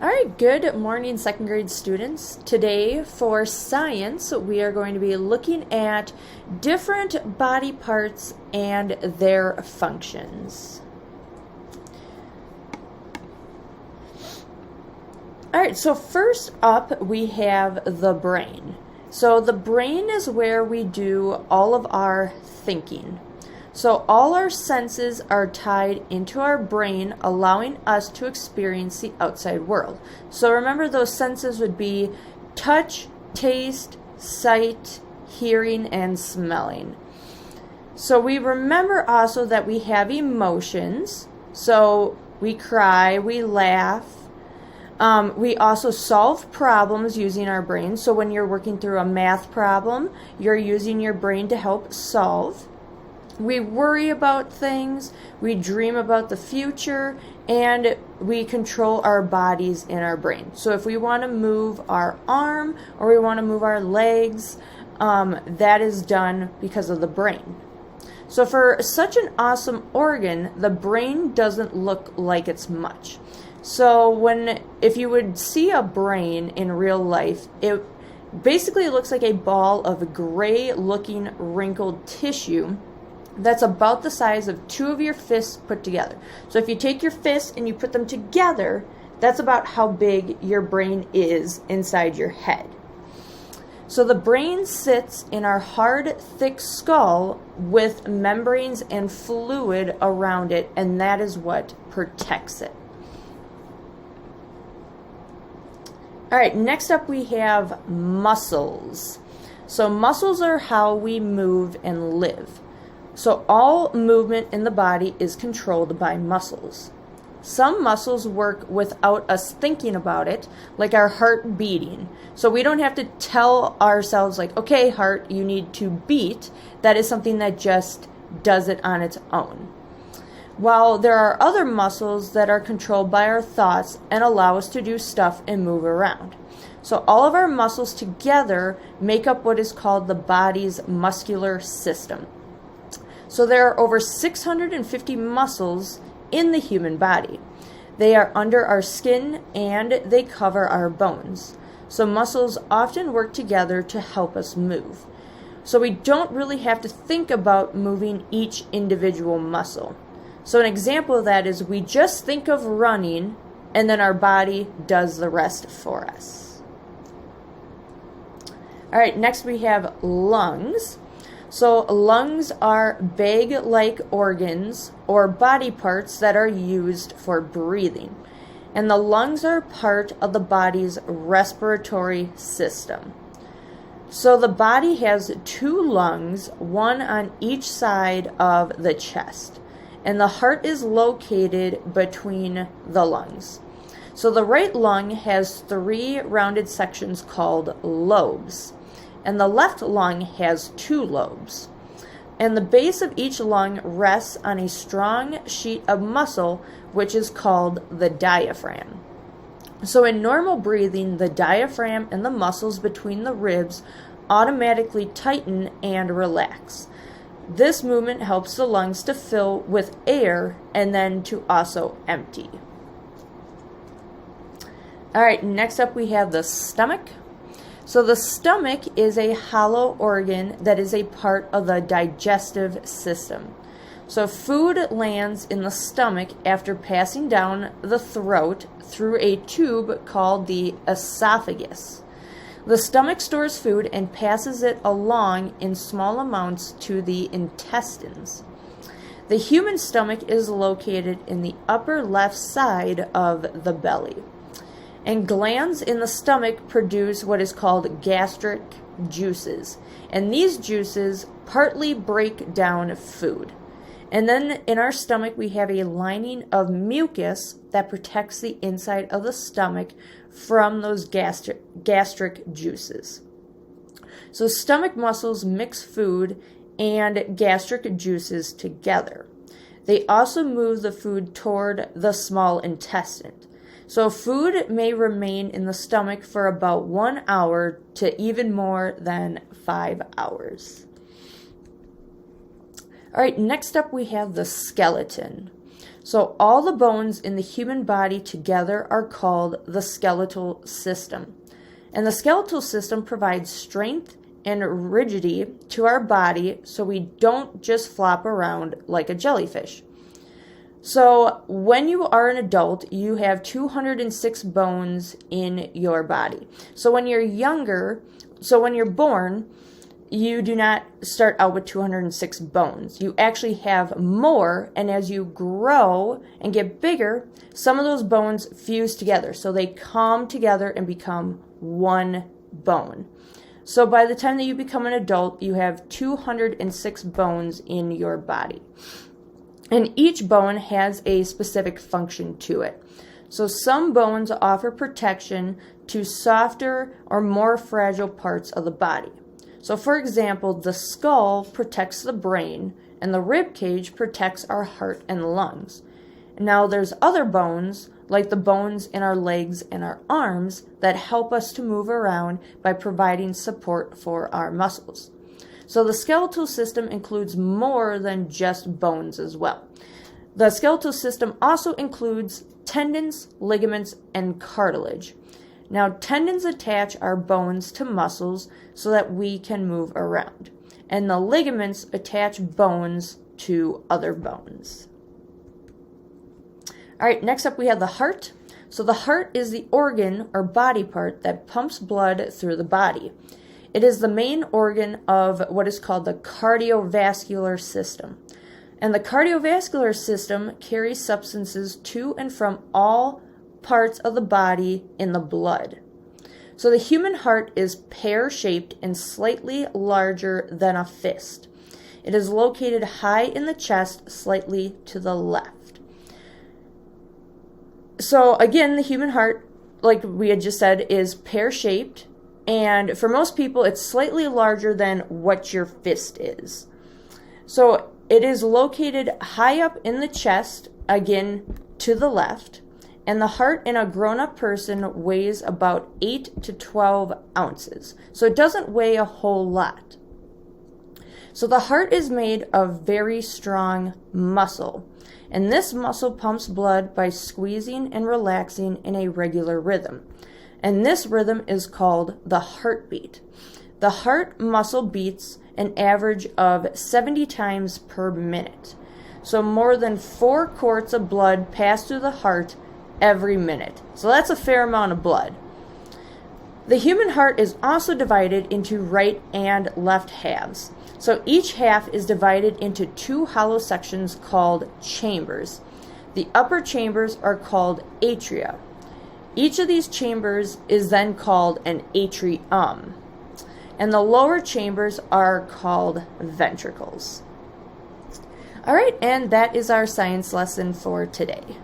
All right, good morning, second grade students. Today for science, we are going to be looking at different body parts and their functions. All right, so first up we have the brain. So the brain is where we do all of our thinking. So all our senses are tied into our brain, allowing us to experience the outside world. So remember, those senses would be touch, taste, sight, hearing, and smelling. So we remember also that we have emotions. So we cry, we laugh. We also solve problems using our brain. So when you're working through a math problem, you're using your brain to help solve. We worry about things, we dream about the future, and we control our bodies in our brain. So if we want to move our arm or we want to move our legs, that is done because of the brain. So for such an awesome organ, the brain doesn't look like it's much. So if you would see a brain in real life, it basically looks like a ball of gray-looking wrinkled tissue that's about the size of two of your fists put together. So if you take your fists and you put them together, that's about how big your brain is inside your head. So the brain sits in our hard, thick skull with membranes and fluid around it, and that is what protects it. All right, next up we have muscles. So muscles are how we move and live. So all movement in the body is controlled by muscles. Some muscles work without us thinking about it, like our heart beating. So we don't have to tell ourselves like, okay, heart, you need to beat. That is something that just does it on its own. While there are other muscles that are controlled by our thoughts and allow us to do stuff and move around. So all of our muscles together make up what is called the body's muscular system. So there are over 650 muscles in the human body. They are under our skin and they cover our bones. So muscles often work together to help us move. So we don't really have to think about moving each individual muscle. So an example of that is we just think of running and then our body does the rest for us. All right, next we have lungs. So lungs are bag-like organs or body parts that are used for breathing. And the lungs are part of the body's respiratory system. So the body has two lungs, one on each side of the chest. And the heart is located between the lungs. So the right lung has three rounded sections called lobes. And the left lung has two lobes. And the base of each lung rests on a strong sheet of muscle, which is called the diaphragm. So in normal breathing, the diaphragm and the muscles between the ribs automatically tighten and relax. This movement helps the lungs to fill with air and then to also empty. All right, next up we have the stomach. So the stomach is a hollow organ that is a part of the digestive system. So food lands in the stomach after passing down the throat through a tube called the esophagus. The stomach stores food and passes it along in small amounts to the intestines. The human stomach is located in the upper left side of the belly. And glands in the stomach produce what is called gastric juices. And these juices partly break down food. And then in our stomach, we have a lining of mucus that protects the inside of the stomach from those gastric juices. So stomach muscles mix food and gastric juices together. They also move the food toward the small intestine. So food may remain in the stomach for about 1 hour to even more than 5 hours. All right, next up we have the skeleton. So all the bones in the human body together are called the skeletal system. And the skeletal system provides strength and rigidity to our body so we don't just flop around like a jellyfish. So when you are an adult, you have 206 bones in your body. So when you're born, you do not start out with 206 bones. You actually have more, and as you grow and get bigger, some of those bones fuse together. So they come together and become one bone. So by the time that you become an adult, you have 206 bones in your body. And each bone has a specific function to it. So some bones offer protection to softer or more fragile parts of the body. So for example, the skull protects the brain, and the rib cage protects our heart and lungs. Now there's other bones, like the bones in our legs and our arms, that help us to move around by providing support for our muscles. So the skeletal system includes more than just bones as well. The skeletal system also includes tendons, ligaments, and cartilage. Now, tendons attach our bones to muscles so that we can move around, and the ligaments attach bones to other bones. All right, next up we have the heart. So the heart is the organ or body part that pumps blood through the body. It is the main organ of what is called the cardiovascular system. And the cardiovascular system carries substances to and from all parts of the body in the blood. So the human heart is pear-shaped and slightly larger than a fist. It is located high in the chest, slightly to the left. So again, the human heart, like we had just said, is pear-shaped, and for most people it's slightly larger than what your fist is. So it is located high up in the chest, again to the left. And the heart in a grown-up person weighs about 8 to 12 ounces. So it doesn't weigh a whole lot. So the heart is made of very strong muscle. And this muscle pumps blood by squeezing and relaxing in a regular rhythm. And this rhythm is called the heartbeat. The heart muscle beats an average of 70 times per minute. So more than 4 quarts of blood pass through the heart every minute. So that's a fair amount of blood. The human heart is also divided into right and left halves. So each half is divided into 2 hollow sections called chambers. The upper chambers are called atria. Each of these chambers is then called an atrium. And the lower chambers are called ventricles. All right, and that is our science lesson for today.